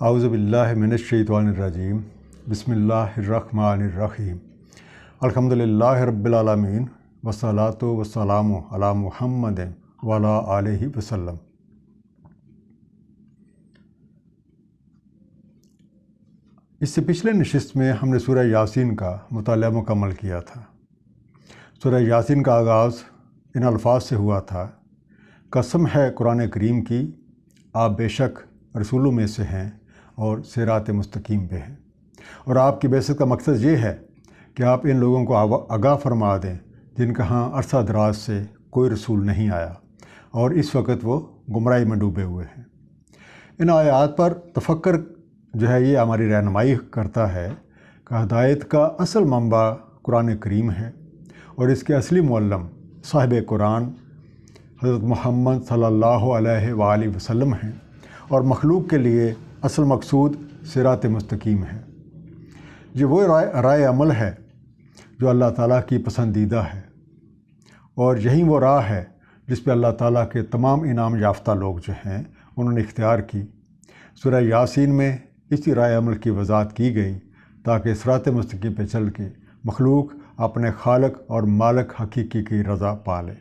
اعوذ باللہ من الشیطان الرجیم بسم اللہ الرحمن الرحیم الحمدللہ رب العالمین والصلاۃ والسلام علی محمد وعلی آلہ وسلم۔ اس سے پچھلے نشست میں ہم نے سورہ یاسین کا مطالعہ مکمل کیا تھا۔ سورہ یاسین کا آغاز ان الفاظ سے ہوا تھا: قسم ہے قرآن کریم کی، آپ بے شک رسولوں میں سے ہیں اور صراط مستقیم پہ ہیں۔ اور آپ کی بعثت کا مقصد یہ ہے کہ آپ ان لوگوں کو آگاہ فرما دیں جن کا ہاں عرصہ دراز سے کوئی رسول نہیں آیا اور اس وقت وہ گمراہی میں ڈوبے ہوئے ہیں۔ ان آیات پر تفکر جو ہے یہ ہماری رہنمائی کرتا ہے کہ ہدایت کا اصل منبع قرآن کریم ہے اور اس کے اصلی معلم صاحب قرآن حضرت محمد صلی اللہ علیہ وآلہ وسلم ہیں، اور مخلوق کے لیے اصل مقصود صراط مستقیم ہے۔ یہ وہ رائے عمل ہے جو اللہ تعالیٰ کی پسندیدہ ہے، اور یہی وہ راہ ہے جس پہ اللہ تعالیٰ کے تمام انعام یافتہ لوگ جو ہیں انہوں نے اختیار کی۔ سورہ یاسین میں اسی رائے عمل کی وضاحت کی گئی تاکہ صراط مستقیم پہ چل کے مخلوق اپنے خالق اور مالک حقیقی کی رضا پالے۔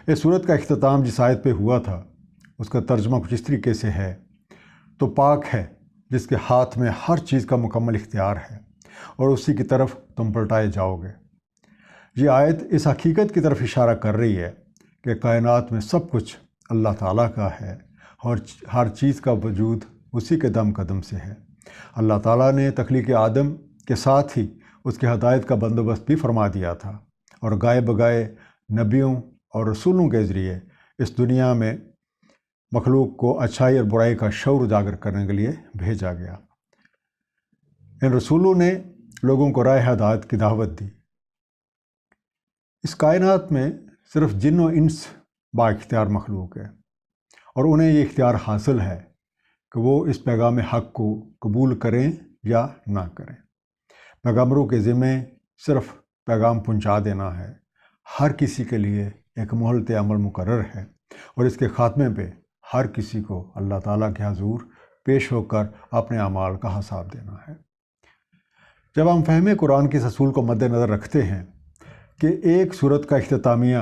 اس صورت کا اختتام جس آیت پہ ہوا تھا اس کا ترجمہ کچھ اس طریقے سے ہے: تو پاک ہے جس کے ہاتھ میں ہر چیز کا مکمل اختیار ہے اور اسی کی طرف تم پلٹائے جاؤ گے۔ یہ آیت اس حقیقت کی طرف اشارہ کر رہی ہے کہ کائنات میں سب کچھ اللہ تعالیٰ کا ہے اور ہر چیز کا وجود اسی کے دم قدم سے ہے۔ اللہ تعالیٰ نے تخلیق آدم کے ساتھ ہی اس کی ہدایت کا بندوبست بھی فرما دیا تھا، اور گائے بگائے نبیوں اور رسولوں کے ذریعے اس دنیا میں مخلوق کو اچھائی اور برائی کا شعور اجاگر کرنے کے لیے بھیجا گیا۔ ان رسولوں نے لوگوں کو راہ ہدایت کی دعوت دی۔ اس کائنات میں صرف جن و انس با اختیار مخلوق ہے، اور انہیں یہ اختیار حاصل ہے کہ وہ اس پیغام حق کو قبول کریں یا نہ کریں۔ پیغمبروں کے ذمہ صرف پیغام پہنچا دینا ہے۔ ہر کسی کے لیے ایک مہلت عمل مقرر ہے، اور اس کے خاتمے پہ ہر کسی کو اللہ تعالیٰ کے حضور پیش ہو کر اپنے اعمال کا حساب دینا ہے۔ جب ہم فہم قرآن کے اس اصول کو مد نظر رکھتے ہیں کہ ایک سورت کا اختتامیہ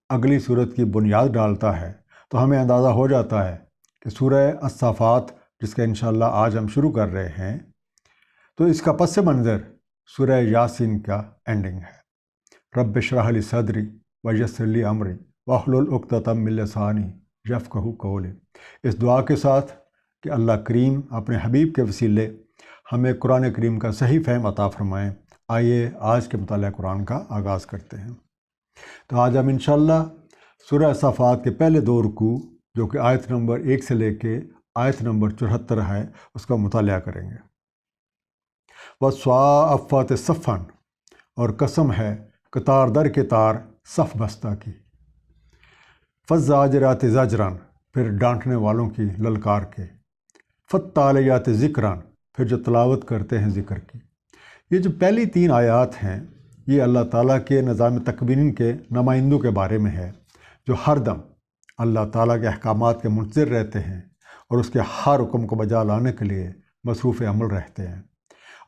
اگلی سورت کی بنیاد ڈالتا ہے، تو ہمیں اندازہ ہو جاتا ہے کہ سورہ الصافات، جس کا انشاءاللہ آج ہم شروع کر رہے ہیں، تو اس کا پس منظر سورہ یاسین کا اینڈنگ ہے۔ رب اشرح لی صدری ویسر لی امری واحلل عقدۃ من لسانی یفقہوا قولی۔ اس دعا کے ساتھ کہ اللہ کریم اپنے حبیب کے وسیلے ہمیں قرآن کریم کا صحیح فہم عطا فرمائیں، آئیے آج کے مطالعہ قرآن کا آغاز کرتے ہیں۔ تو آج ہم انشاءاللہ سورہ الصافات کے پہلے دو رکوع، جو کہ آیت نمبر 1 سے لے کے آیت نمبر 74 ہے، اس کا مطالعہ کریں گے۔ وَالصَّافَّاتِ صَفًّا، اور قسم ہے قطار در کے تار صف بستہ کی۔ فَالزَّاجِرَاتِ زَجْرًا، پھر ڈانٹنے والوں کی للکار کے۔ فَالتَّالِيَاتِ ذِكْرًا، پھر جو تلاوت کرتے ہیں ذکر کی۔ یہ جو پہلی 3 آیات ہیں، یہ اللہ تعالیٰ کے نظام تکوین کے نمائندوں کے بارے میں ہے، جو ہر دم اللہ تعالیٰ کے احکامات کے منتظر رہتے ہیں اور اس کے ہر حکم کو بجا لانے کے لیے مصروف عمل رہتے ہیں۔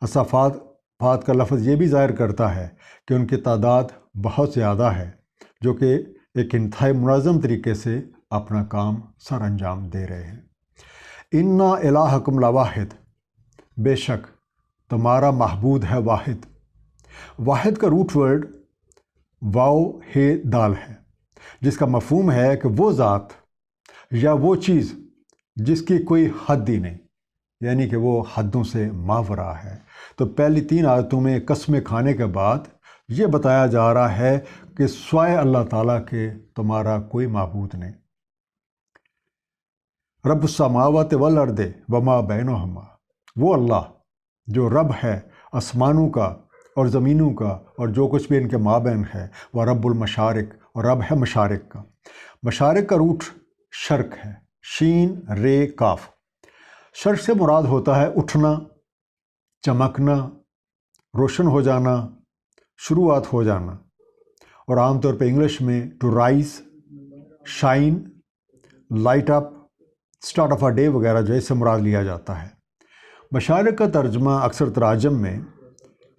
الصافات کا لفظ یہ بھی ظاہر کرتا ہے کہ ان کی تعداد بہت زیادہ ہے، جو کہ ایک انتہائی منظم طریقے سے اپنا کام سر انجام دے رہے ہیں۔ اِنَّا الٰہَکُمْ لَوَاحِد، بے شک تمہارا معبود ہے واحد۔ واحد کا روٹ ورڈ واو ہے دال ہے، جس کا مفہوم ہے کہ وہ ذات یا وہ چیز جس کی کوئی حد ہی نہیں، یعنی کہ وہ حدوں سے ماوراء ہے۔ تو پہلی 3 آیتوں میں قسمیں کھانے کے بعد یہ بتایا جا رہا ہے کہ سوائے اللہ تعالیٰ کے تمہارا کوئی معبود نہیں۔ رب السماوات والارض وما بینہما، وہ اللہ جو رب ہے آسمانوں کا اور زمینوں کا اور جو کچھ بھی ان کے مابین ہے، وہ رب المشارق، اور رب ہے مشارق کا۔ مشارق کا روٹ شرق ہے، شین رے کاف۔ شرق سے مراد ہوتا ہے اٹھنا، چمکنا، روشن ہو جانا، شروعات ہو جانا، اور عام طور پہ انگلش میں to rise, shine, light up, start of a day وغیرہ جو ہے اس سے مراد لیا جاتا ہے۔ مشارق کا ترجمہ اکثر تراجم میں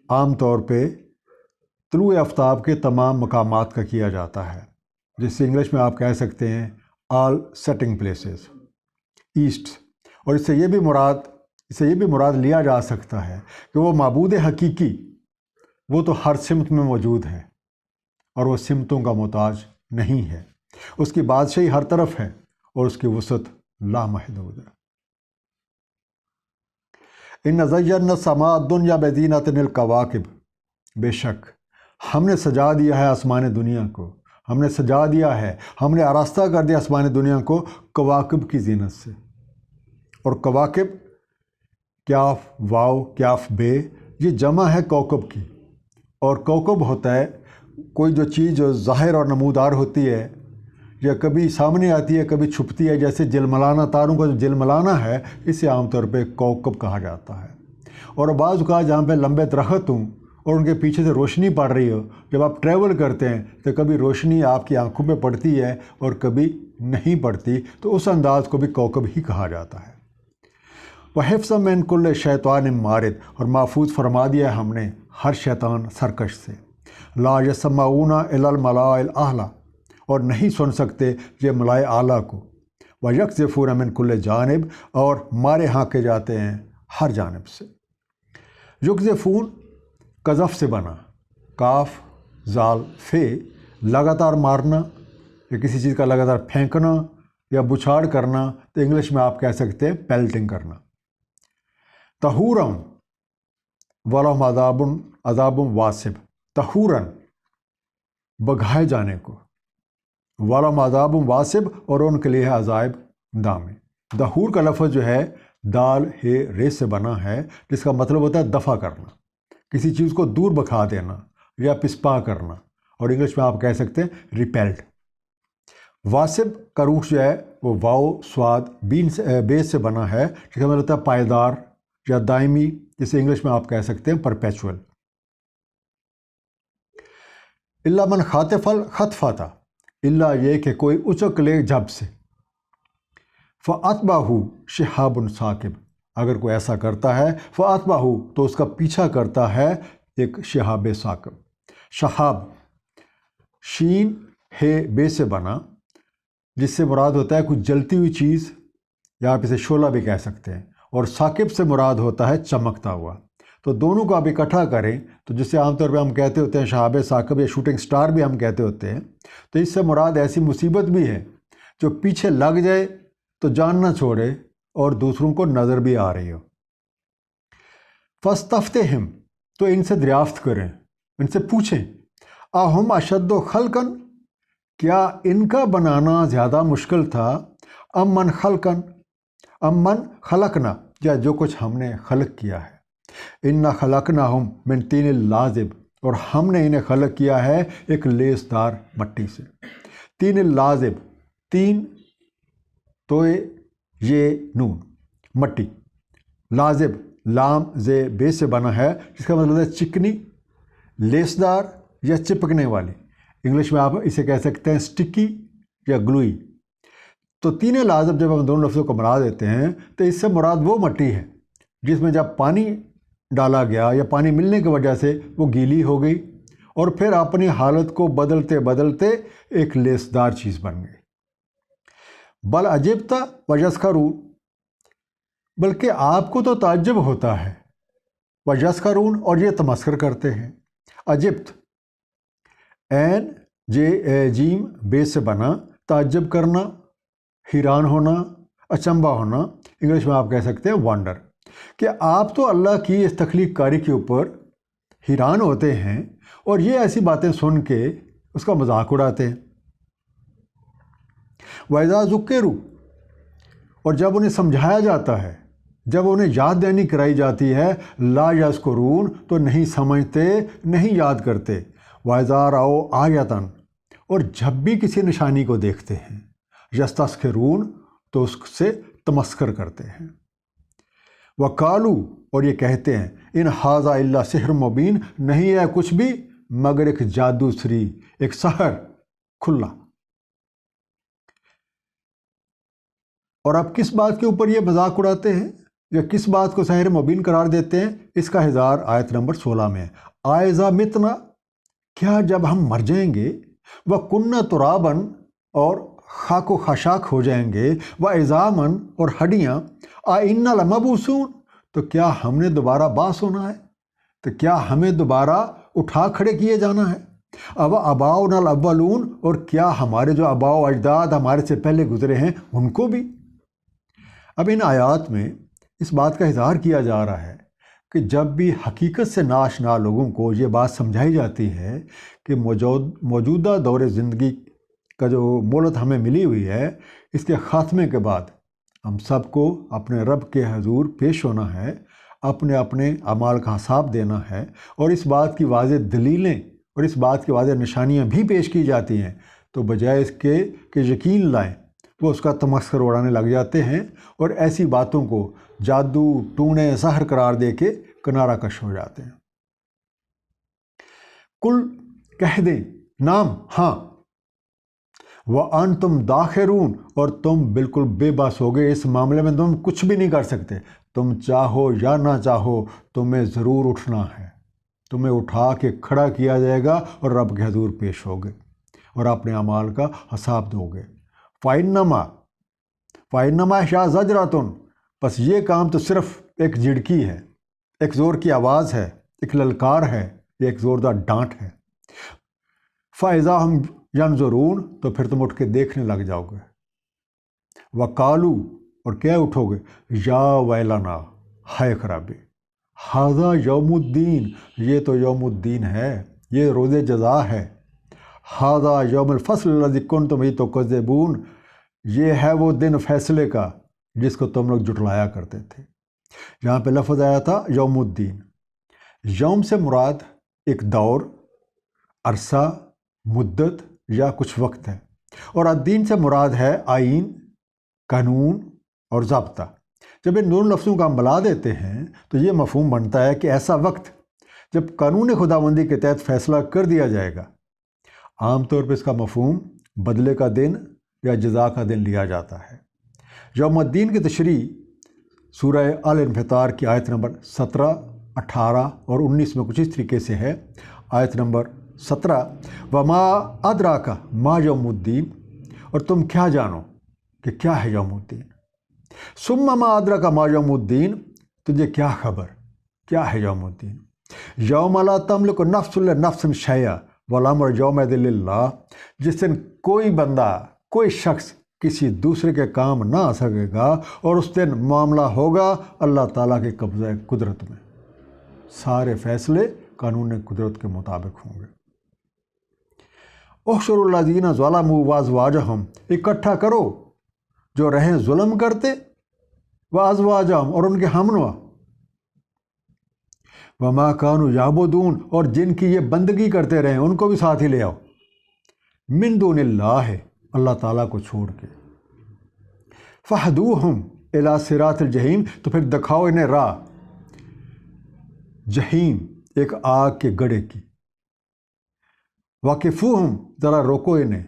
عام طور پہ طلوع آفتاب کے تمام مقامات کا کیا جاتا ہے، جس سے انگلش میں آپ کہہ سکتے ہیں آل سیٹنگ پلیسز ایسٹ، اور اس سے یہ بھی مراد لیا جا سکتا ہے کہ وہ معبود حقیقی وہ تو ہر سمت میں موجود ہے اور وہ سمتوں کا محتاج نہیں ہے، اس کی بادشاہی ہر طرف ہے اور اس کی وسعت لامحدود ہے۔ ان زینا السماء الدنیا بزینۃ الکواکب، بے شک ہم نے سجا دیا ہے آسمان دنیا کو، ہم نے سجا دیا ہے، ہم نے آراستہ کر دیا آسمان دنیا کو کواکب کی زینت سے۔ اور کواکب کیاف واو کیاف بے یہ جمع ہے کوکب کی، اور کوکب ہوتا ہے کوئی جو چیز جو ظاہر اور نمودار ہوتی ہے یا کبھی سامنے آتی ہے کبھی چھپتی ہے، جیسے جلملانا، تاروں کا جو جلملانا ہے اسے عام طور پہ کوکب کہا جاتا ہے۔ اور بعض اوقات جہاں پہ لمبے درخت ہوں اور ان کے پیچھے سے روشنی پڑ رہی ہو، جب آپ ٹریول کرتے ہیں تو کبھی روشنی آپ کی آنکھوں پہ پڑتی ہے اور کبھی نہیں پڑتی، تو اس انداز کو بھی کوکب ہی کہا جاتا ہے۔ وَحِفْظًا مِّن كُلِّ شَيْطَانٍ مَارِدٍ، اور محفوظ فرما دیا ہے ہم نے ہر شیطان سرکش سے۔ لا يَسْمَعُونَ إِلَى الْمَلَائِ الْأَعْلَىٰ، اور نہیں سن سکتے یہ ملائے اعلیٰ کو۔ وَيَقْذِفُونَ مِن كُلِّ جانب، اور مارے ہانکے جاتے ہیں ہر جانب سے۔ یقذفون قذف سے بنا، کاف زال فے، لگاتار مارنا یا کسی چیز کا لگاتار پھینکنا یا بچھاڑ کرنا، تو انگلش میں آپ کہہ سکتے ہیں پیلٹنگ کرنا۔ طہوراً ولہم عذاب واسب، طہوراً بگھائے جانے کو، ولہم عذاب واسب، اور ان کے لیے ہے عذاب دامے۔ دہور کا لفظ جو ہے دال ہے رے سے بنا ہے، جس کا مطلب ہوتا ہے دفع کرنا، کسی چیز کو دور بکھا دینا یا پسپا کرنا، اور انگلش میں آپ کہہ سکتے ہیں ریپیلڈ۔ واسب کا روح جو ہے وہ واو سواد بین سے بے سے بنا ہے، جس کا مطلب ہوتا ہے پائیدار یا دائمی، جسے انگلش میں آپ کہہ سکتے ہیں پرپیچول۔ الا من خاطف الخطفۃ، الا یہ کہ کوئی اچک لے جھپ سے، فَأَتْبَعَهُ شِهَابٌ ثَاقِبٌ، اگر کوئی ایسا کرتا ہے فَأَتْبَعَهُ تو اس کا پیچھا کرتا ہے ایک شہاب ثاقب۔ شہاب شین ہے بے سے بنا، جس سے مراد ہوتا ہے کوئی جلتی ہوئی چیز، یا آپ اسے شعلہ بھی کہہ سکتے ہیں، اور ثاقب سے مراد ہوتا ہے چمکتا ہوا۔ تو دونوں کو آپ اکٹھا کریں تو جسے عام طور پہ ہم کہتے ہوتے ہیں شہاب ثاقب یا شوٹنگ سٹار بھی ہم کہتے ہوتے ہیں، تو اس سے مراد ایسی مصیبت بھی ہے جو پیچھے لگ جائے تو جان نہ چھوڑے اور دوسروں کو نظر بھی آ رہی ہو۔ فَاسْتَفْتِهِمْ، تو ان سے دریافت کریں، ان سے پوچھیں، اَهُمْ أَشَدُّ خَلْقًا، کیا ان کا بنانا زیادہ مشکل تھا، أَمْ مَنْ خَلَقْنَا، یا جو کچھ ہم نے خلق کیا ہے۔ إِنَّا خَلَقْنَاهُمْ مِنْ طِينٍ لَازِبٍ، اور ہم نے انہیں خلق کیا ہے ایک لیس دار مٹی سے۔ طین لازب، تین تو یہ نون مٹی، لازب لام زے بے سے بنا ہے، جس کا مطلب ہے چکنی، لیسدار یا چپکنے والی، انگلش میں آپ اسے کہہ سکتے ہیں سٹکی یا گلوئی۔ تو تین لازب جب ہم دونوں لفظوں کو ملا دیتے ہیں تو اس سے مراد وہ مٹی ہے جس میں جب پانی ڈالا گیا یا پانی ملنے کی وجہ سے وہ گیلی ہو گئی اور پھر اپنی حالت کو بدلتے بدلتے ایک لیسدار چیز بن گئی۔ بل عجبت ویسخرون، بلکہ آپ کو تو تعجب ہوتا ہے، ویسخرون، اور یہ تمسخر کرتے ہیں۔ عجبت عین جیم بے سے بنا، تعجب کرنا، حیران ہونا، اچنبھا ہونا، انگلش میں آپ کہہ سکتے ہیں وانڈر، کہ آپ تو اللہ کی اس تخلیق کاری کے اوپر حیران ہوتے ہیں اور یہ ایسی باتیں سن کے اس کا مذاق اڑاتے ہیں۔ وَإِذَا ذُكِّرُوا، اور جب انہیں سمجھایا جاتا ہے، جب انہیں یاد دہانی کرائی جاتی ہے، لا یذکرون، تو نہیں سمجھتے، نہیں یاد کرتے۔ وَإِذَا رَأَوْا آیَةً، اور جب بھی کسی نشانی کو دیکھتے ہیں، یستسخرون، تو اس سے تمسخر کرتے ہیں۔ وَقَالُوا، اور یہ کہتے ہیں، اِنْ هَٰذَا إِلَّا سِحْرٌ مُبِينٌ، نہیں ہے کچھ بھی مگر ایک جادو سری، ایک سحر کھلا۔ اور اب کس بات کے اوپر یہ مذاق اڑاتے ہیں یا کس بات کو سحر مبین قرار دیتے ہیں؟ اس کا اظہار آیت نمبر 16 میں ہے۔ آئذا متنا، کیا جب ہم مر جائیں گے، وہ کننا ترابن، اور خاک و خاشاک ہو جائیں گے، وہ عظامن، اور ہڈیاں، آئنا لمبعوثون، تو کیا ہم نے دوبارہ باعث ہونا ہے؟ تو کیا ہمیں دوبارہ اٹھا کھڑے کیے جانا ہے؟ اب آباؤنا الاولون، اور کیا ہمارے جو آباء و اجداد ہمارے سے پہلے گزرے ہیں ان کو بھی؟ اب ان آیات میں اس بات کا اظہار کیا جا رہا ہے کہ جب بھی حقیقت سے ناآشنا لوگوں کو یہ بات سمجھائی جاتی ہے کہ موجودہ دور زندگی کا جو مہلت ہمیں ملی ہوئی ہے، اس کے خاتمے کے بعد ہم سب کو اپنے رب کے حضور پیش ہونا ہے، اپنے اپنے اعمال کا حساب دینا ہے، اور اس بات کی واضح دلیلیں اور اس بات کی واضح نشانیاں بھی پیش کی جاتی ہیں، تو بجائے اس کے کہ یقین لائیں، وہ اس کا تمسخر اڑانے لگ جاتے ہیں اور ایسی باتوں کو جادو، ٹونے، سحر قرار دے کے کنارہ کش ہو جاتے ہیں۔ کل، کہہ دیں، نام، ہاں، وَأَنْتُمْ دَاخِرُونَ، اور تم بالکل بے بس ہو گئے، اس معاملے میں تم کچھ بھی نہیں کر سکتے، تم چاہو یا نہ چاہو تمہیں ضرور اٹھنا ہے، تمہیں اٹھا کے کھڑا کیا جائے گا اور رب کے حضور پیش ہوگے اور اپنے اعمال کا حساب دو گے۔ فَإِنَّمَا شَاءَ زَجْرَةٌ، بس یہ کام تو صرف ایک جھڑکی ہے، ایک زور کی آواز ہے، ایک للکار ہے، یہ ایک زوردار ڈانٹ ہے۔ فَإِذَا هُمْ يَنظُرُونَ، تو پھر تم اٹھ کے دیکھنے لگ جاؤ گے۔ وَقَالُوا، اور کیا اٹھو گے، یا ویلنا، ہائے خرابی، ھذا یوم الدین، یہ تو یوم الدین ہے، یہ روز جزا ہے۔ ھذا یوم الفصل الذی کنتم بہ تکذبون، یہ ہے وہ دن فیصلے کا جس کو تم لوگ جھٹلایا کرتے تھے۔ یہاں پہ لفظ آیا تھا یوم الدین۔ یوم سے مراد ایک دور، عرصہ، مدت یا کچھ وقت ہے، اور الدین سے مراد ہے آئین، قانون اور ضابطہ۔ جب ان دونوں لفظوں کا ہم ملا دیتے ہیں تو یہ مفہوم بنتا ہے کہ ایسا وقت جب قانون خداوندی کے تحت فیصلہ کر دیا جائے گا۔ عام طور پہ اس کا مفہوم بدلے کا دن یا جزا کا دن لیا جاتا ہے۔ یوم الدین کی تشریح سورہ الانفطار کی آیت نمبر 17، 18 اور 19 میں کچھ اس طریقے سے ہے۔ آیت نمبر 17، وما ادراک ما یوم الدین، اور تم کیا جانو کہ کیا ہے یوم الدین۔ ثم ما ادراک ما یوم الدین، تجھے کیا خبر کیا ہے یوم الدین۔ یوم لا تملک نفس لنفس شیئا والامر یومئذ للہ، جس دن کوئی بندہ، کوئی شخص کسی دوسرے کے کام نہ آ سکے گا، اور اس دن معاملہ ہوگا اللہ تعالیٰ کے قبضہ قدرت میں، سارے فیصلے قانون قدرت کے مطابق ہوں گے۔ احشروا الذین ظلموا وازواجہم، اکٹھا کرو جو رہیں ظلم کرتے، وازواجہم، اور ان کے ہمنوا، وما کانوا یعبدون، اور جن کی یہ بندگی کرتے رہیں ان کو بھی ساتھ ہی لے آؤ، من دون اللہ، اللہ تعالیٰ کو چھوڑ کے، فہدوہم الی صراط الجحیم، تو پھر دکھاؤ انہیں راہ جہیم، ایک آگ کے گڑھے کی، وقفوہم، ذرا روکو انہیں،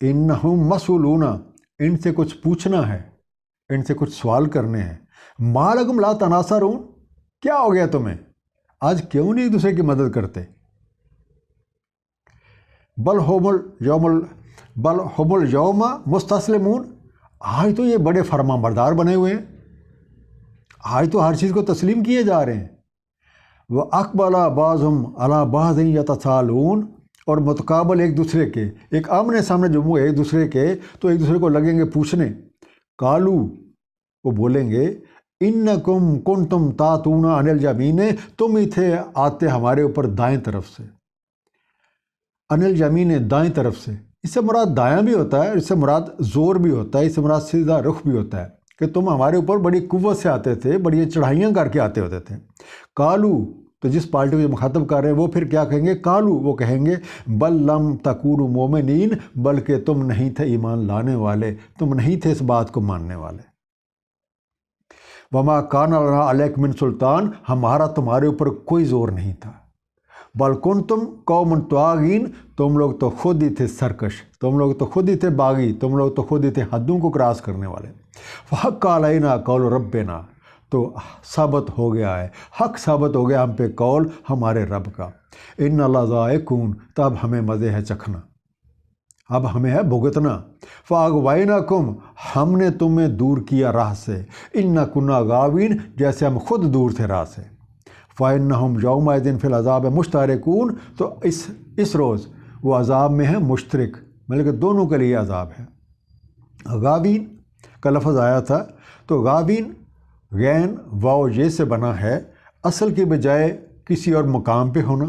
انہم مسئولون، ان سے کچھ پوچھنا ہے، ان سے کچھ سوال کرنے ہیں۔ ما لکم لا تناصرون، کیا ہو گیا تمہیں، آج کیوں نہیں ایک دوسرے کی مدد کرتے۔ بل ہم اليوم مستسلمون، آج تو یہ بڑے فرما بردار بنے ہوئے ہیں، آج تو ہر چیز کو تسلیم کیے جا رہے ہیں۔ وَأَقْبَلَ بَعْضُهُمْ عَلَى بَعْضٍ يَتَسَاءَلُونَ، اور متقابل ایک دوسرے کے، ایک آمنے سامنے جو منہ ایک دوسرے کے، تو ایک دوسرے کو لگیں گے پوچھنے۔ قالو، وہ بولیں گے، انکم کنتم تاتون عن الیمین، تم ہی تھے آتے ہمارے اوپر دائیں طرف سے۔ عن الیمین، دائیں طرف سے، اس سے مراد دایاں بھی ہوتا ہے، اس سے مراد زور بھی ہوتا ہے، اس سے مراد سیدھا رخ بھی ہوتا ہے، کہ تم ہمارے اوپر بڑی قوت سے آتے تھے، بڑی چڑھائیاں کر کے آتے ہوتے تھے۔ قالو، تو جس پارٹی کو یہ مخاطب کر رہے ہیں وہ پھر کیا کہیں گے، قالو، وہ کہیں گے، بل لم تکونوا مومنین، بلکہ تم نہیں تھے ایمان لانے والے، تم نہیں تھے اس بات کو ماننے والے۔ وما کان لنا علیکم من سلطان، ہمارا تمہارے اوپر کوئی زور نہیں تھا۔ بل کنتم قوم طاغین، تم لوگ تو خود ہی تھے سرکش، تم لوگ تو خود ہی تھے باغی، تم لوگ تو خود ہی تھے حدوں کو کراس کرنے والے۔ فحق علینا قول ربنا، تو ثابت ہو گیا ہے، حق ثابت ہو گیا ہم پہ قول ہمارے رب کا۔ ان اللہ ذائقون، تب ہمیں مزے ہے چکھنا، اب ہمیں ہے بھگتنا۔ فاغوینکم، ہم نے تمہیں دور کیا راہ سے، انا کنا غاوین، جیسے ہم خود دور تھے راہ سے۔ فإنہم یومئذ فی العذاب مشترکون، تو اس روز وہ عذاب میں ہے مشترک، بلکہ دونوں کے لیے عذاب ہے۔ غاوین کا لفظ آیا تھا، تو غاوین غین واو یہ سے بنا ہے، اصل کی بجائے کسی اور مقام پہ ہونا،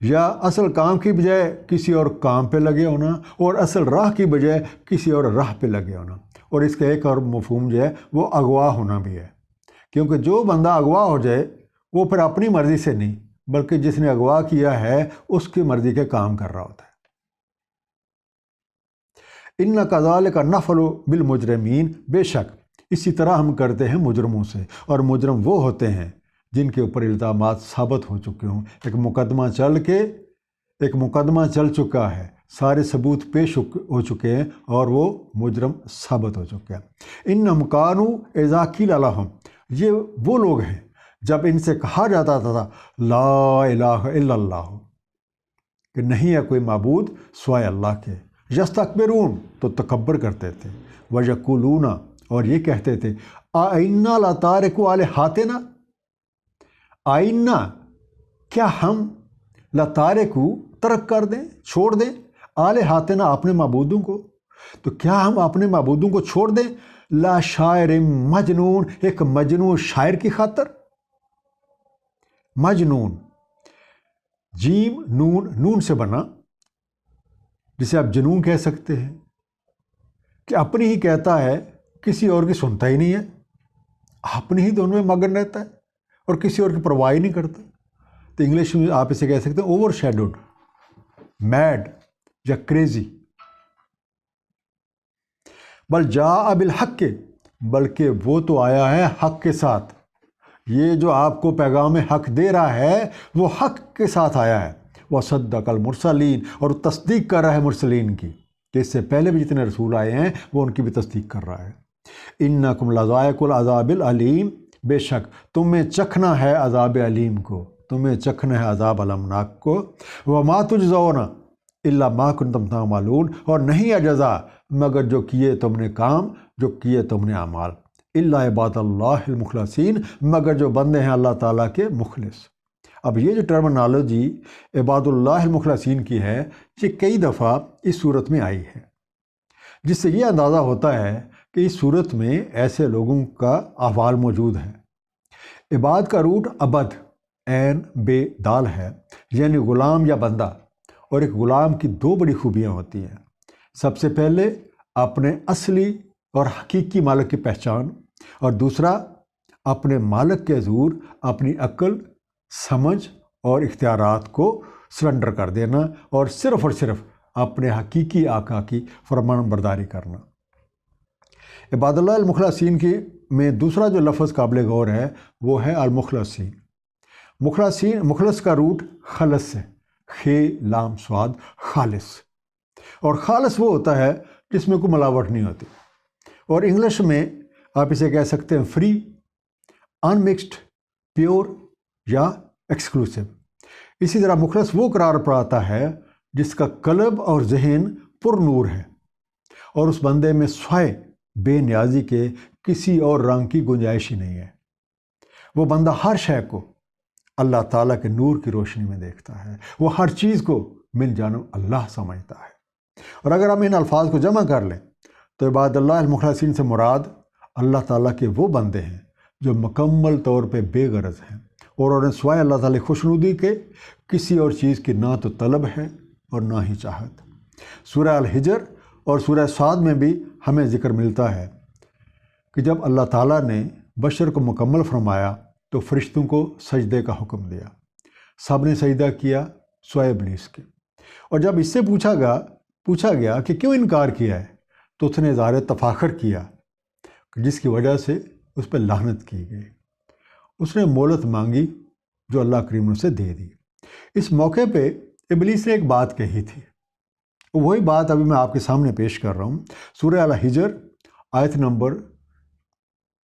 یا اصل کام کی بجائے کسی اور کام پہ لگے ہونا، اور اصل راہ کی بجائے کسی اور راہ پہ لگے ہونا۔ اور اس کا ایک اور مفہوم جو ہے وہ اغوا ہونا بھی ہے، کیونکہ جو بندہ اغوا ہو جائے وہ پھر اپنی مرضی سے نہیں، بلکہ جس نے اغوا کیا ہے اس کی مرضی کے کام کر رہا ہوتا ہے۔ ان کذالک نفعل بالمجرمین، بے شک اسی طرح ہم کرتے ہیں مجرموں سے، اور مجرم وہ ہوتے ہیں جن کے اوپر الزامات ثابت ہو چکے ہوں، ایک مقدمہ چل چکا ہے، سارے ثبوت پیش ہو چکے ہیں اور وہ مجرم ثابت ہو چکے ہیں۔ انہم کانوا اذا قیل لہم، یہ وہ لوگ ہیں جب ان سے کہا جاتا تھا لا الہ الا اللہ، کہ نہیں ہے کوئی معبود سوائے اللہ کے، یستکبرون، تو تکبر کرتے تھے، ویقولون، اور یہ کہتے تھے آئنا لتارکو آلہاتنا، آئنا، کیا ہم لتارکو، ترک کر دیں، چھوڑ دیں، آلہاتنا، اپنے معبودوں کو، تو کیا ہم اپنے معبودوں کو چھوڑ دیں، لا شاعر مجنون، ایک مجنون شاعر کی خاطر۔ مجنون جیم نون سے بنا، جسے آپ جنون کہہ سکتے ہیں، کہ اپنی ہی کہتا ہے، کسی اور کی سنتا ہی نہیں ہے، اپنی ہی دونوں میں مگن رہتا ہے اور کسی اور کی پرواہ ہی نہیں کرتا۔ تو انگلش میں آپ اسے کہہ سکتے ہیں اوور شیڈوڈ، میڈ یا کریزی۔ بل جاء بالحق، بلکہ وہ تو آیا ہے حق کے ساتھ، یہ جو آپ کو پیغام حق دے رہا ہے وہ حق کے ساتھ آیا ہے۔ وصدق المرسلین، اور تصدیق کر رہا ہے مرسلین کی، کہ اس سے پہلے بھی جتنے رسول آئے ہیں وہ ان کی بھی تصدیق کر رہا ہے۔ انکم لذائق العذاب العلیم، بے شک تمہیں چکھنا ہے عذاب علیم کو، تمہیں چکھنا ہے عذاب المناک کو۔ وما تجزون الا ما کنتم تعملون، اور نہیں ہے جزا مگر جو کیے تم نے کام، جو کیے تم نے اعمال۔ الا عباد اللہ المخلصین، مگر جو بندے ہیں اللہ تعالیٰ کے مخلص۔ اب یہ جو ٹرمنالوجی عباد اللہ المخلصین کی ہے، یہ کئی دفعہ اس صورت میں آئی ہے، جس سے یہ اندازہ ہوتا ہے کہ اس صورت میں ایسے لوگوں کا احوال موجود ہے۔ عباد کا روٹ عبد عین بے دال ہے، یعنی غلام یا بندہ، اور ایک غلام کی دو بڑی خوبیاں ہوتی ہیں۔ سب سے پہلے اپنے اصلی اور حقیقی مالک کی پہچان، اور دوسرا اپنے مالک کے حضور اپنی عقل، سمجھ اور اختیارات کو سرنڈر کر دینا، اور صرف اپنے حقیقی آقا کی فرمان برداری کرنا۔ عباد اللہ المخلصین کی میں دوسرا جو لفظ قابل غور ہے وہ ہے المخلصین۔ مخلص کا روٹ خلص ہے، خے لام سواد، خالص، اور خالص وہ ہوتا ہے جس میں کوئی ملاوٹ نہیں ہوتی، اور انگلش میں آپ اسے کہہ سکتے ہیں فری، ان مکسڈ، پیور یا ایکسکلوسیو۔ اسی طرح مخلص وہ قرار پاتا ہے جس کا قلب اور ذہن پر نور ہے، اور اس بندے میں سوائے بے نیازی کے کسی اور رنگ کی گنجائش ہی نہیں ہے۔ وہ بندہ ہر شے کو اللہ تعالیٰ کے نور کی روشنی میں دیکھتا ہے، وہ ہر چیز کو من جانب اللہ سمجھتا ہے۔ اور اگر ہم ان الفاظ کو جمع کر لیں تو عباد اللہ المخلصین سے مراد اللہ تعالیٰ کے وہ بندے ہیں جو مکمل طور پہ بے غرض ہیں، اور انہیں سوائے اللہ تعالیٰ خوشنودی کے کسی اور چیز کی نہ تو طلب ہے اور نہ ہی چاہت۔ سورہ الحجر اور سورہ صاد میں بھی ہمیں ذکر ملتا ہے کہ جب اللہ تعالیٰ نے بشر کو مکمل فرمایا تو فرشتوں کو سجدے کا حکم دیا، سب نے سجدہ کیا سوائے ابلیس کے، اور جب اس سے پوچھا گیا کہ کیوں انکار کیا ہے تو اس نے اظہار تفاخر کیا، جس کی وجہ سے اس پہ لعنت کی گئی۔ اس نے مہلت مانگی جو اللہ کریم نے اسے دے دی۔ اس موقع پہ ابلیس نے ایک بات کہی تھی، وہی بات ابھی میں آپ کے سامنے پیش کر رہا ہوں۔ سورہ الحجر آیت نمبر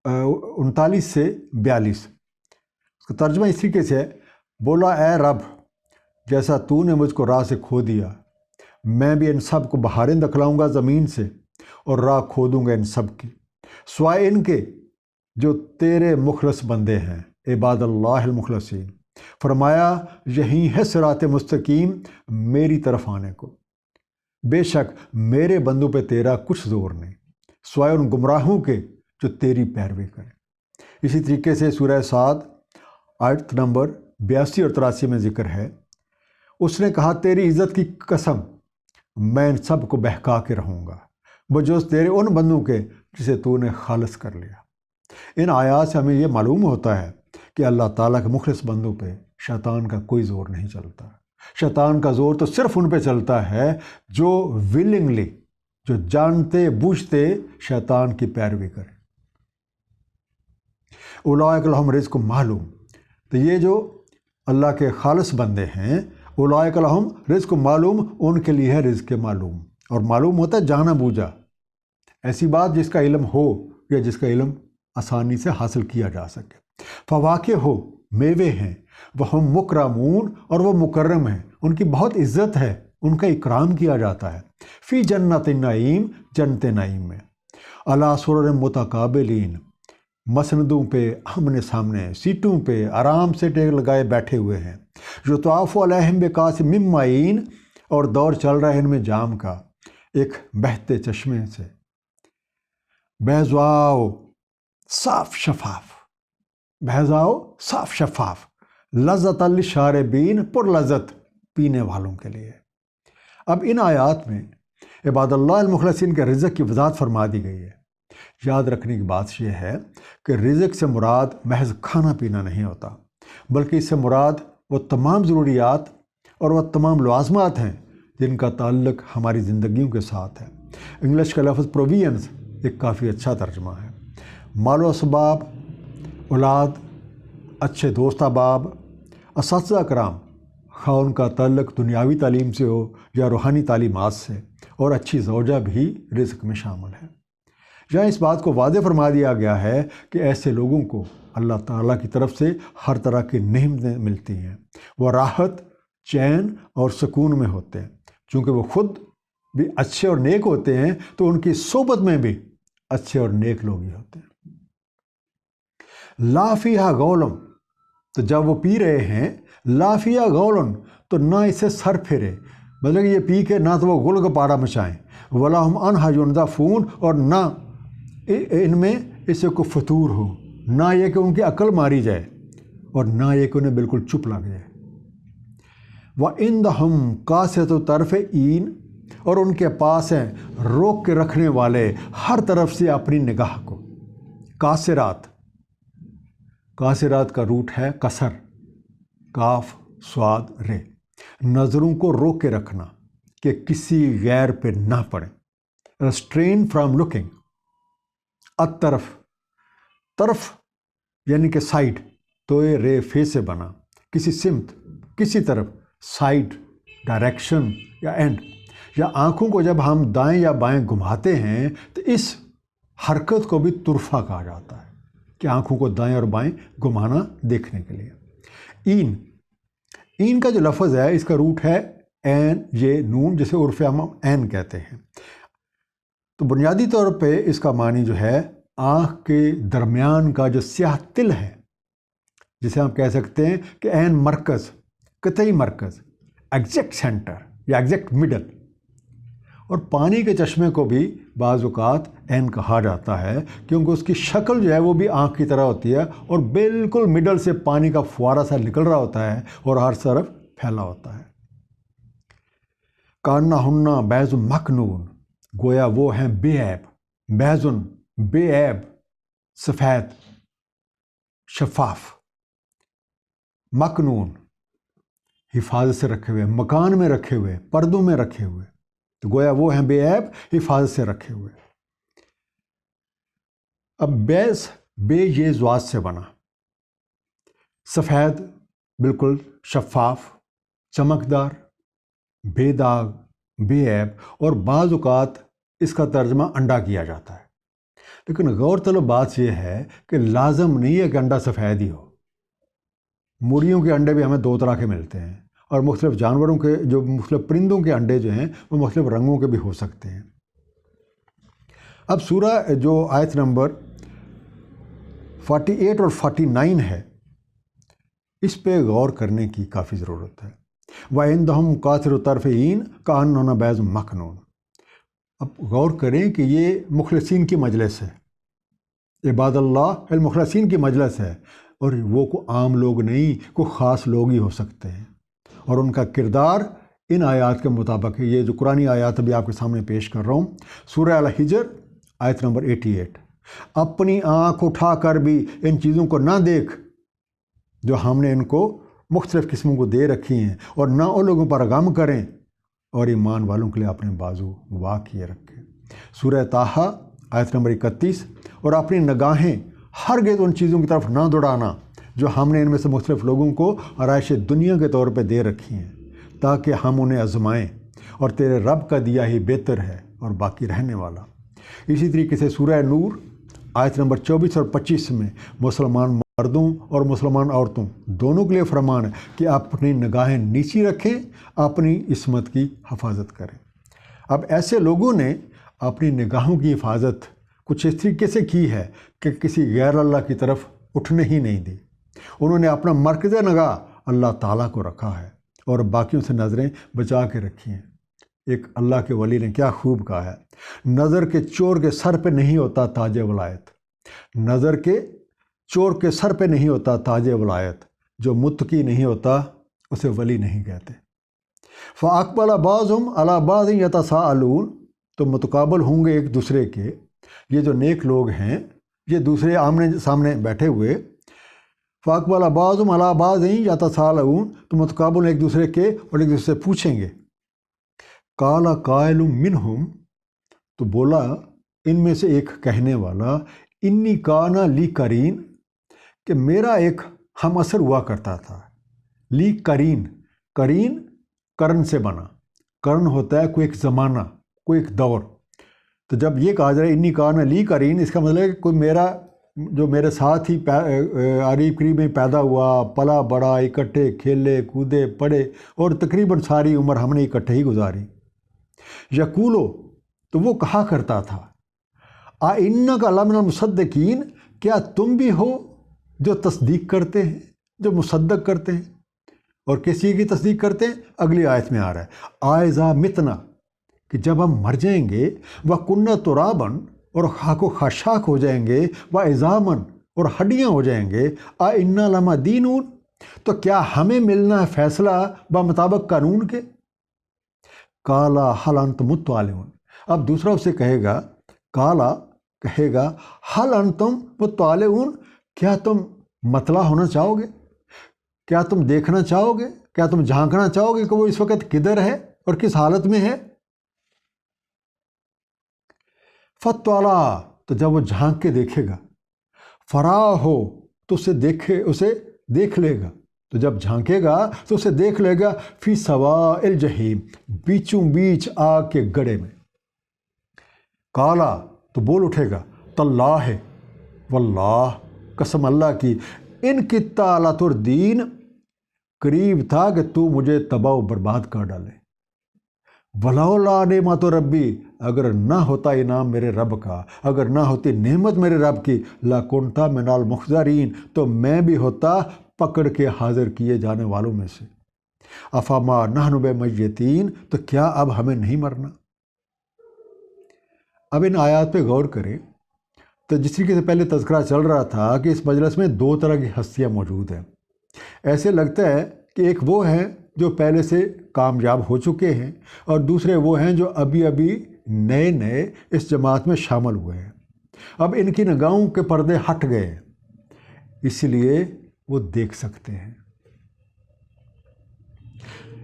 39 سے 42، اس کا ترجمہ اس طریقے سے ہے، بولا اے رب، جیسا تو نے مجھ کو راہ سے کھو دیا، میں بھی ان سب کو بہاریں دکھلاؤں گا زمین سے، اور راہ کھودوں گا ان سب کی، سوائے ان کے جو تیرے مخلص بندے ہیں، عباد اللہ المخلصین۔ فرمایا یہی ہے صراط مستقیم میری طرف آنے کو، بے شک میرے بندوں پہ تیرا کچھ زور نہیں، سوائے ان گمراہوں کے جو تیری پیروی کریں۔ اسی طریقے سے سورہ صاد آیت نمبر 82 اور 83 میں ذکر ہے، اس نے کہا تیری عزت کی قسم میں ان سب کو بہکا کے رہوں گا بجوز تیرے ان بندوں کے جسے تو نے خالص کر لیا۔ ان آیات سے ہمیں یہ معلوم ہوتا ہے کہ اللہ تعالیٰ کے مخلص بندوں پہ شیطان کا کوئی زور نہیں چلتا۔ شیطان کا زور تو صرف ان پہ چلتا ہے جو ولنگلی، جو جانتے بوجھتے شیطان کی پیروی کرے۔ اولئک لہم رزق معلوم، تو یہ جو اللہ کے خالص بندے ہیں، اولئک لہم رزق معلوم، ان کے لیے ہے رزق معلوم، اور معلوم ہوتا ہے جانا بوجھا، ایسی بات جس کا علم ہو یا جس کا علم آسانی سے حاصل کیا جا سکے۔ فواکہ ہو، میوے ہیں، وہ مکرمون، اور وہ مکرم ہیں، ان کی بہت عزت ہے، ان کا اکرام کیا جاتا ہے، فی جنت النعیم، جنت نعیم میں، علی سرر متقابلین، مسندوں پہ آمنے سامنے، سیٹوں پہ آرام سے ٹیک لگائے بیٹھے ہوئے ہیں، یطاف علیہم بکاس من معین، اور دور چل رہا ہے ان میں جام کا ایک بہتے چشمے سے، بیضاء صاف شفاف، بیضاء صاف شفاف، لذت للشاربین، پر لذت پینے والوں کے لیے۔ اب ان آیات میں عباد اللہ المخلصین کے رزق کی وضاحت فرما دی گئی ہے۔ یاد رکھنے کی بات یہ ہے کہ رزق سے مراد محض کھانا پینا نہیں ہوتا، بلکہ اس سے مراد وہ تمام ضروریات اور وہ تمام لوازمات ہیں جن کا تعلق ہماری زندگیوں کے ساتھ ہے۔ انگلش کا لفظ پروویژنز ایک کافی اچھا ترجمہ ہے۔ مال و اسباب، اولاد، اچھے دوست احباب، اساتذہ کرام، خواہ ان کا تعلق دنیاوی تعلیم سے ہو یا روحانی تعلیمات سے، اور اچھی زوجہ بھی رزق میں شامل ہے۔ یہاں اس بات کو واضح فرما دیا گیا ہے کہ ایسے لوگوں کو اللہ تعالیٰ کی طرف سے ہر طرح کی نعمتیں ملتی ہیں، وہ راحت، چین اور سکون میں ہوتے ہیں، چونکہ وہ خود بھی اچھے اور نیک ہوتے ہیں تو ان کی صحبت میں بھی اچھے اور نیک لوگ ہی ہوتے ہیں۔ لا فیہا غولن، تو جب وہ پی رہے ہیں، لا فیہا غولن، تو نہ اسے سر پھرے، مطلب یہ پی کے نہ تو وہ غل گپارہ مچائیں، ولا ہم عنہا ینزفون، اور نہ ان میں اسے کو فطور ہو، نہ یہ کہ ان کی عقل ماری جائے، اور نہ یہ کہ انہیں بالکل چپ لگ جائے۔ وَعِندَهُمْ قَاصِرَةُ الطَّرْفِ عِین، اور ان کے پاس ہیں روک کے رکھنے والے ہر طرف سے اپنی نگاہ کو۔ قاصرات، قاصرات کا روٹ ہے قصر، کاف صاد رے، نظروں کو روک کے رکھنا کہ کسی غیر پہ نہ پڑے، ریسٹرین فرام لوکنگ۔ الطرف، طرف یعنی کہ سائڈ، تو یہ رے فے سے بنا، کسی سمت، کسی طرف، سائڈ، ڈائریکشن یا اینڈ، یا آنکھوں کو جب ہم دائیں یا بائیں گھماتے ہیں تو اس حرکت کو بھی طرفہ کہا جاتا ہے، کہ آنکھوں کو دائیں اور بائیں گھمانا دیکھنے کے لیے۔ این، این کا جو لفظ ہے اس کا روٹ ہے این، یہ نون، جسے عرف عام این کہتے ہیں۔ تو بنیادی طور پہ اس کا معنی جو ہے آنکھ کے درمیان کا جو سیاہ تل ہے، جسے ہم کہہ سکتے ہیں کہ عین مرکز، قطعی مرکز، ایگزیکٹ سینٹر یا ایگزیکٹ مڈل۔ اور پانی کے چشمے کو بھی بعض اوقات عین کہا جاتا ہے، کیونکہ اس کی شکل جو ہے وہ بھی آنکھ کی طرح ہوتی ہے، اور بالکل مڈل سے پانی کا فوارہ سا نکل رہا ہوتا ہے اور ہر طرف پھیلا ہوتا ہے۔ کانہن بیض مکنون، گویا وہ ہیں بے عیب، بیضن بے عیب، سفید، شفاف، مکنون حفاظت سے رکھے ہوئے، مکان میں رکھے ہوئے، پردوں میں رکھے ہوئے، تو گویا وہ ہیں بے عیب، حفاظت سے رکھے ہوئے۔ اب بیض، بے یہ زوات سے بنا، سفید بالکل شفاف، چمکدار، بے داغ، بے عیب، اور بعض اوقات اس کا ترجمہ انڈا کیا جاتا ہے۔ لیکن غور طلب بات یہ ہے کہ لازم نہیں ہے کہ انڈا سفید ہی ہو۔ مرغیوں کے انڈے بھی ہمیں دو طرح کے ملتے ہیں، اور مختلف جانوروں کے جو مختلف پرندوں کے انڈے جو ہیں وہ مختلف رنگوں کے بھی ہو سکتے ہیں۔ اب سورہ جو آیت نمبر 48 اور 49 ہے، اس پہ غور کرنے کی کافی ضرورت ہے۔ وَعِندَهُمْ قَاصِرُو الطَّرْفِ عِينٌ كَأَنَّهُنَّ بَيْضٌ مَكْنُونٌ۔ اب غور کریں کہ یہ مخلصین کی مجلس ہے، عباد اللہ المخلصین کی مجلس ہے، اور وہ کوئی عام لوگ نہیں، کوئی خاص لوگ ہی ہو سکتے ہیں، اور ان کا کردار ان آیات کے مطابق ہے۔ یہ جو قرآنی آیات ابھی آپ کے سامنے پیش کر رہا ہوں، سورہ الحجر آیت نمبر 88۔ اپنی آنکھ اٹھا کر بھی ان چیزوں کو نہ دیکھ جو ہم نے ان کو مختلف قسموں کو دے رکھی ہیں، اور نہ ان لوگوں پر غم کریں، اور ایمان والوں کے لیے اپنے بازو وا کیے رکھیں۔ سورہ طٰہٰ آیت نمبر 31۔ اور اپنی نگاہیں ہرگز ان چیزوں کی طرف نہ دوڑانا جو ہم نے ان میں سے مختلف لوگوں کو آرائش دنیا کے طور پہ دے رکھی ہیں، تاکہ ہم انہیں آزمائیں، اور تیرے رب کا دیا ہی بہتر ہے اور باقی رہنے والا۔ اسی طریقے سے سورہ نور آیت نمبر 24 اور 25 میں مسلمان مردوں اور مسلمان عورتوں دونوں کے لیے فرمان ہے کہ اپنی نگاہیں نیچی رکھیں، اپنی عصمت کی حفاظت کریں۔ اب ایسے لوگوں نے اپنی نگاہوں کی حفاظت کچھ اس طریقے سے کی ہے کہ کسی غیر اللہ کی طرف اٹھنے ہی نہیں دی۔ انہوں نے اپنا مرکز نگاہ اللہ تعالیٰ کو رکھا ہے، اور باقیوں سے نظریں بچا کے رکھی ہیں۔ ایک اللہ کے ولی نے کیا خوب کہا ہے، نظر کے چور کے سر پہ نہیں ہوتا تاج ولایت، نظر کے چور کے سر پہ نہیں ہوتا تاج ولایت، جو متقی نہیں ہوتا اسے ولی نہیں کہتے۔ فَأَقْبَلَ بَعْضُهُمْ عَلَى بَعْضٍ يَتَسَاءَلُونَ، تو متقابل ہوں گے ایک دوسرے کے، یہ جو نیک لوگ ہیں یہ دوسرے آمنے سامنے بیٹھے ہوئے، فَأَقْبَلَ بَعْضُهُمْ عَلَى بَعْضٍ يَتَسَاءَلُونَ، تو متقابل ایک دوسرے کے اور ایک دوسرے سے پوچھیں گے۔ قَالَ قَائِلٌ مِّنْهُمْ، تو بولا ان میں سے ایک کہنے والا، انی کانا لی کرین، کہ میرا ایک ہم اثر ہوا کرتا تھا۔ لی کرین، کرین کرن سے بنا، کرن ہوتا ہے کوئی ایک زمانہ، کوئی ایک دور۔ تو جب یہ کہا جائے انی کانا لی کرین، اس کا مطلب ہے کہ کوئی میرا جو میرے ساتھ ہی قریب قریب میں پیدا ہوا، پلا بڑا، اکٹھے کھیلے کودے پڑھے، اور تقریباً ساری عمر ہم نے اکٹھے ہی گزاری۔ یقولو، تو وہ کہا کرتا تھا، اِنَّکَ لَمِنَ الْمُصَدِّقِینَ، کیا تم بھی ہو جو تصدیق کرتے ہیں، جو مصدق کرتے ہیں؟ اور کس چیز کی تصدیق کرتے ہیں؟ اگلی آیت میں آ رہا ہے، آئذا متنا، کہ جب ہم مر جائیں گے، وَكُنَّا تُرَابًا، اور خاک و خاشاک ہو جائیں گے، وَعِظَامًا، اور ہڈیاں ہو جائیں گے، اِنَّا لَمَدِینُونَ، تو کیا ہمیں ملنا ہے فیصلہ بمطابق قانون کے؟ کالا حل انتم مطلعون، اب دوسرا اسے کہے گا، کالا کہے گا، حل انتم مطلعون، کیا تم مطلع ہونا چاہو گے؟ کیا تم دیکھنا چاہو گے؟ کیا تم جھانکنا چاہو گے کہ وہ اس وقت کدھر ہے اور کس حالت میں ہے؟ فطلع، تو جب وہ جھانک کے دیکھے گا، فراہ ہو، تو اسے دیکھ لے گا، تو جب جھانکے گا تو اسے دیکھ لے گا، فی سواء الجحیم، بیچوں بیچ آگ کے گڑھے میں۔ کالا، تو بول اٹھے گا، تاللہ، واللہ، قسم اللہ کی، ان کتا لتردین، قریب تھا کہ تو مجھے تباہ و برباد کر ڈالے۔ ولولا نعمت ربی، اگر نہ ہوتا انعام میرے رب کا، اگر نہ ہوتی نعمت میرے رب کی، لکنت من المحضرین، تو میں بھی ہوتا پکڑ کے حاضر کیے جانے والوں میں سے۔ افما نحن بمیتین، تو کیا اب ہمیں نہیں مرنا؟ اب ان آیات پہ غور کریں تو جس طریقے سے پہلے تذکرہ چل رہا تھا کہ اس مجلس میں دو طرح کی ہستیاں موجود ہیں۔ ایسے لگتا ہے کہ ایک وہ ہیں جو پہلے سے کامیاب ہو چکے ہیں، اور دوسرے وہ ہیں جو ابھی ابھی نئے اس جماعت میں شامل ہوئے ہیں۔ اب ان کی نگاہوں کے پردے ہٹ گئے ہیں، اس لیے وہ دیکھ سکتے ہیں۔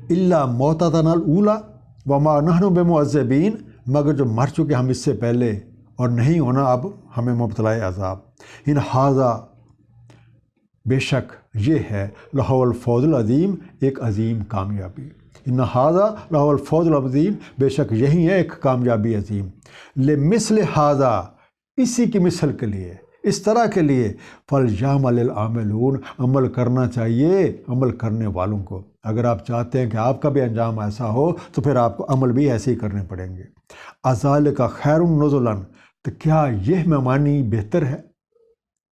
الا موتتنا الاولی وما نحن بمعذبین، مگر جو مر چکے ہم اس سے پہلے، اور نہیں ہونا اب ہمیں مبتلا عذاب۔ ان ھذا، بے شک یہ ہے لہو الفوز العظیم، ایک عظیم کامیابی۔ ان ھذا لہو الفوز العظیم، بے شک یہی ہے ایک کامیابی عظیم۔ لمثل ھذا، اسی کی مثل کے لیے، اس طرح کے لیے، فلیعمل العاملون، عمل کرنا چاہیے عمل کرنے والوں کو۔ اگر آپ چاہتے ہیں کہ آپ کا بھی انجام ایسا ہو تو پھر آپ کو عمل بھی ایسے ہی کرنے پڑیں گے۔ اذالک خیر نزلا، تو کیا یہ مہمانی بہتر ہے؟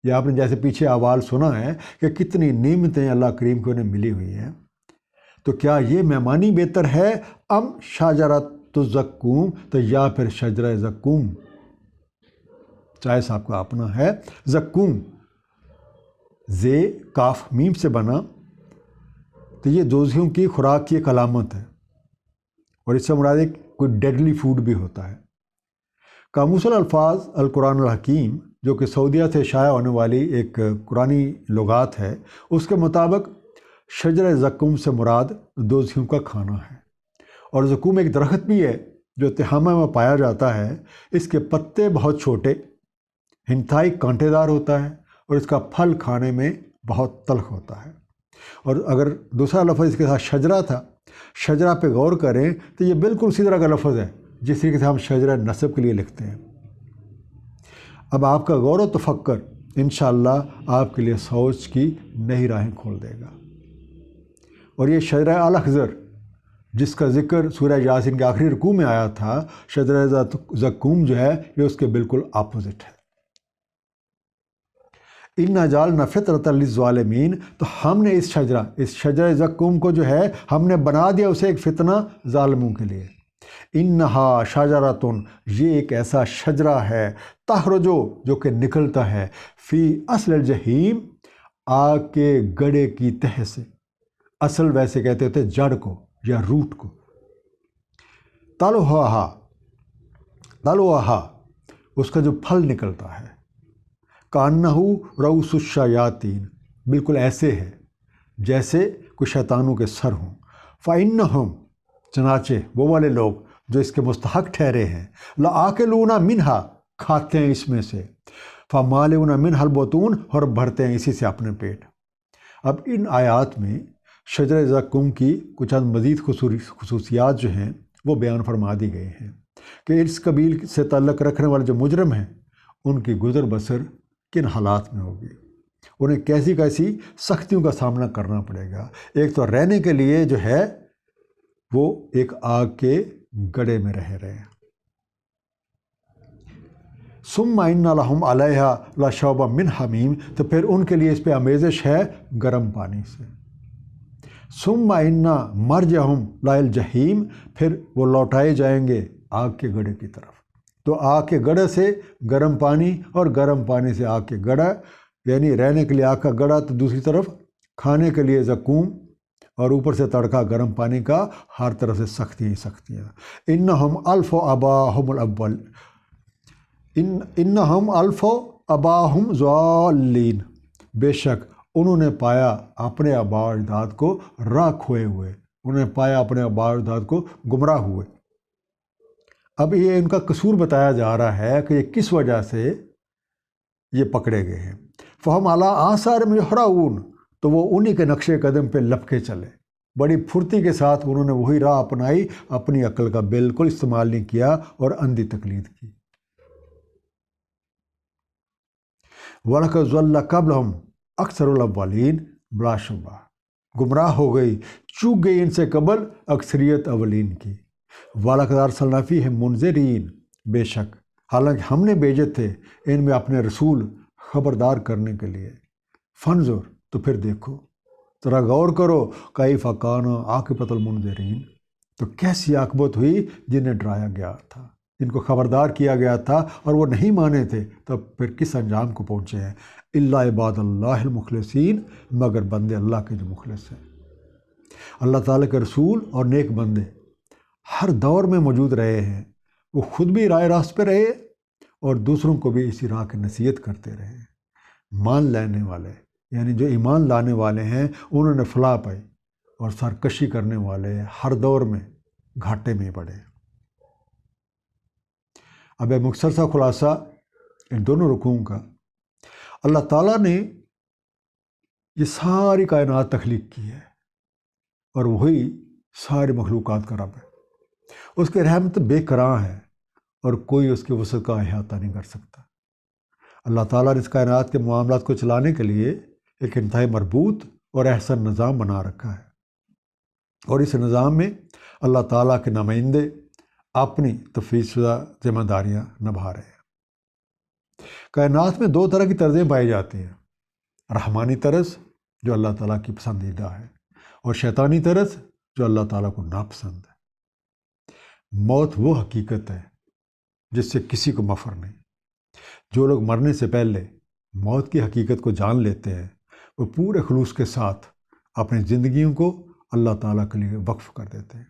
یہ آپ نے جیسے پیچھے احوال سنا ہے کہ کتنی نعمتیں اللہ کریم کو انہیں ملی ہوئی ہیں، تو کیا یہ مہمانی بہتر ہے ام شجرۃ الزقوم، تو یا پھر شجرہ زقوم، چائس آپ کا اپنا ہے، زقوم زے کاف میم سے بنا، تو یہ دوزیوں کی خوراک کی ایک علامت ہے، اور اس سے مراد ایک کوئی ڈیڈلی فوڈ بھی ہوتا ہے۔ قاموس الفاظ القرآن الحکیم، جو کہ سعودیہ سے شائع ہونے والی ایک قرآنی لغات ہے، اس کے مطابق شجر زقوم سے مراد دوزیوں کا کھانا ہے۔ اور زقوم ایک درخت بھی ہے جو تہامہ میں پایا جاتا ہے۔ اس کے پتے بہت چھوٹے، انتہائی کانٹے دار ہوتا ہے، اور اس کا پھل کھانے میں بہت تلخ ہوتا ہے۔ اور اگر دوسرا لفظ اس کے ساتھ شجرہ تھا، شجرہ پہ غور کریں تو یہ بالکل اسی طرح کا لفظ ہے جس طریقے سے ہم شجرہ نسب کے لیے لکھتے ہیں۔ اب آپ کا غور و تفکر انشاءاللہ آپ کے لیے سوچ کی نئی راہیں کھول دے گا۔ اور یہ شجرہ الاخضر جس کا ذکر سورہ یاسین کے آخری رکوع میں آیا تھا، شجرہ زقوم جو ہے یہ اس کے بالکل اپوزٹ ہے۔ اِنَّا جَعَلْنَا فِطْرَةً لِلظَّالِمِينَ، تو ہم نے اس شجرہ زقوم کو جو ہے ہم نے بنا دیا اسے ایک فتنہ ظالموں کے لیے۔ اِنَّهَا شَجَرَةٌ، یہ ایک ایسا شجرہ ہے، تخرج، جو کہ نکلتا ہے، فی اصل الجحیم، آگ کے گڑھے کی تہ سے۔ اصل ویسے کہتے ہوتے جڑ کو یا روٹ کو۔ طلعھا، اس کا جو پھل نکلتا ہے، کانہ رؤوس الشیاطین، بالکل ایسے ہے جیسے کوئی شیطانوں کے سر ہوں۔ فإنہم، چنانچہ وہ والے لوگ جو اس کے مستحق ٹھہرے ہیں، لآکلون منہا، کھاتے ہیں اس میں سے، فمالئون منہا البطون، اور بھرتے ہیں اسی سے اپنے پیٹ۔ اب ان آیات میں شجر زقوم کی کچھ مزید خصوصیات جو ہیں وہ بیان فرما دی گئے ہیں کہ اس قبیل سے تعلق رکھنے والے جو مجرم ہیں ان کی گزر بسر کن حالات میں ہوگی، انہیں کیسی کیسی سختیوں کا سامنا کرنا پڑے گا۔ ایک تو رہنے کے لیے جو ہے وہ ایک آگ کے گڑھے میں رہ رہے ہیں۔ ثم ان لہم علیہا لشوبا من حمیم، تو پھر ان کے لیے اس پہ آمیزش ہے گرم پانی سے۔ ثم ان مرجعہم للجحیم، پھر وہ لوٹائے جائیں گے آگ کے گڑھے کی طرف۔ تو آگ کے گڑھے سے گرم پانی، اور گرم پانی سے آگ کے گڑھا، یعنی رہنے کے لیے آگ کا گڑھا، تو دوسری طرف کھانے کے لیے زقوم، اور اوپر سے تڑکا گرم پانی کا، ہر طرف سے سختیاں ہی سختیاں۔ انہم الفوا اباہم الاول، انہم الفوا اباہم ضالین، بے شک انہوں نے پایا اپنے آباء و اجداد کو راہ کھوئے ہوئے، انہوں نے پایا اپنے آباء و اجداد کو گمراہ ہوئے۔ اب یہ ان کا قصور بتایا جا رہا ہے کہ یہ کس وجہ سے یہ پکڑے گئے ہیں۔ فہم علی آثارہم یہرعون، تو وہ انہی کے نقش قدم پہ لپکے چلے، بڑی پھرتی کے ساتھ انہوں نے وہی راہ اپنائی، اپنی عقل کا بالکل استعمال نہیں کیا اور اندھی تقلید کی۔ وَلَقَدْ ضَلَّ قَبْلَهُمْ اکثر الاولین، بلا شبہ گمراہ ہو گئی، چوک گئی ان سے قبل اکثریت اولین کی۔ وَلَقَدْ أَرْسَلْنَا فِيهِمْ مُنذِرِينَ، بے شک حالانکہ ہم نے بھیجے تھے ان میں اپنے رسول خبردار کرنے کے لیے۔ فانظر، تو پھر دیکھو، ذرا غور کرو، کیف کان عاقبۃ المنذرین، تو کیسی عاقبت ہوئی جنہیں ڈرایا گیا تھا، جن کو خبردار کیا گیا تھا اور وہ نہیں مانے تھے، تب پھر کس انجام کو پہنچے ہیں۔ الا عباد اللہ المخلصین، مگر بندے اللہ کے جو مخلص ہیں۔ اللہ تعالیٰ کے رسول اور نیک بندے ہر دور میں موجود رہے ہیں، وہ خود بھی راہ راست پہ رہے اور دوسروں کو بھی اسی راہ کی نصیحت کرتے رہے۔ مان لینے والے یعنی جو ایمان لانے والے ہیں انہوں نے فلاح پائی، اور سرکشی کرنے والے ہر دور میں گھاٹے میں پڑے۔ اب ایک مختصر سا خلاصہ ان دونوں رکوعوں کا، اللہ تعالیٰ نے یہ ساری کائنات تخلیق کی ہے اور وہی سارے مخلوقات کا رب ہے۔ اس کی رحمت بے کراں ہے اور کوئی اس کے وسعت کا احاطہ نہیں کر سکتا۔ اللہ تعالیٰ نے اس کائنات کے معاملات کو چلانے کے لیے ایک انتہائی مربوط اور احسن نظام بنا رکھا ہے، اور اس نظام میں اللہ تعالیٰ کے نمائندے اپنی تفویض شدہ ذمہ داریاں نبھا رہے ہیں۔ کائنات میں دو طرح کی طرزیں پائی جاتی ہیں، رحمانی طرز جو اللہ تعالیٰ کی پسندیدہ ہے، اور شیطانی طرز جو اللہ تعالیٰ کو ناپسند ہے۔ موت وہ حقیقت ہے جس سے کسی کو مفر نہیں۔ جو لوگ مرنے سے پہلے موت کی حقیقت کو جان لیتے ہیں وہ پورے خلوص کے ساتھ اپنی زندگیوں کو اللہ تعالیٰ کے لیے وقف کر دیتے ہیں۔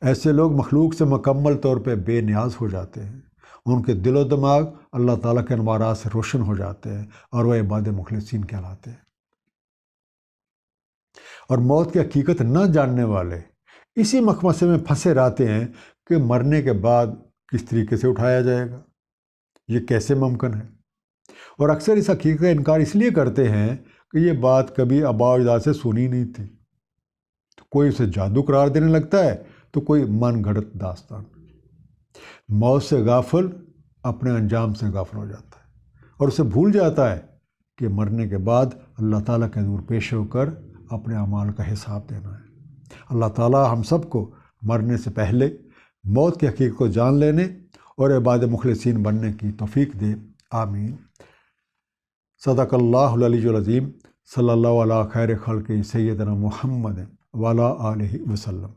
ایسے لوگ مخلوق سے مکمل طور پہ بے نیاز ہو جاتے ہیں، ان کے دل و دماغ اللہ تعالیٰ کے انوارات سے روشن ہو جاتے ہیں اور وہ عباد مخلصین کہلاتے ہیں۔ اور موت کی حقیقت نہ جاننے والے اسی مخمصے میں پھنسے رہتے ہیں کہ مرنے کے بعد کس طریقے سے اٹھایا جائے گا، یہ کیسے ممکن ہے، اور اکثر اس حقیقت کا انکار اس لیے کرتے ہیں کہ یہ بات کبھی آباء و اجداد سے سنی نہیں تھی۔ تو کوئی اسے جادو قرار دینے لگتا ہے تو کوئی من گھڑت داستان۔ موت سے غافل اپنے انجام سے غافل ہو جاتا ہے اور اسے بھول جاتا ہے کہ مرنے کے بعد اللہ تعالیٰ کے حضور پیش ہو کر اپنے اعمال کا حساب دینا ہے۔ اللہ تعالیٰ ہم سب کو مرنے سے پہلے موت کی حقیقت کو جان لینے اور عباد مخلصین بننے کی توفیق دے، آمین۔ صدق اللہ العلی العظیم، صلی اللہ علیہ خیر خلق سیدنا محمد وعلی آلہ وسلم۔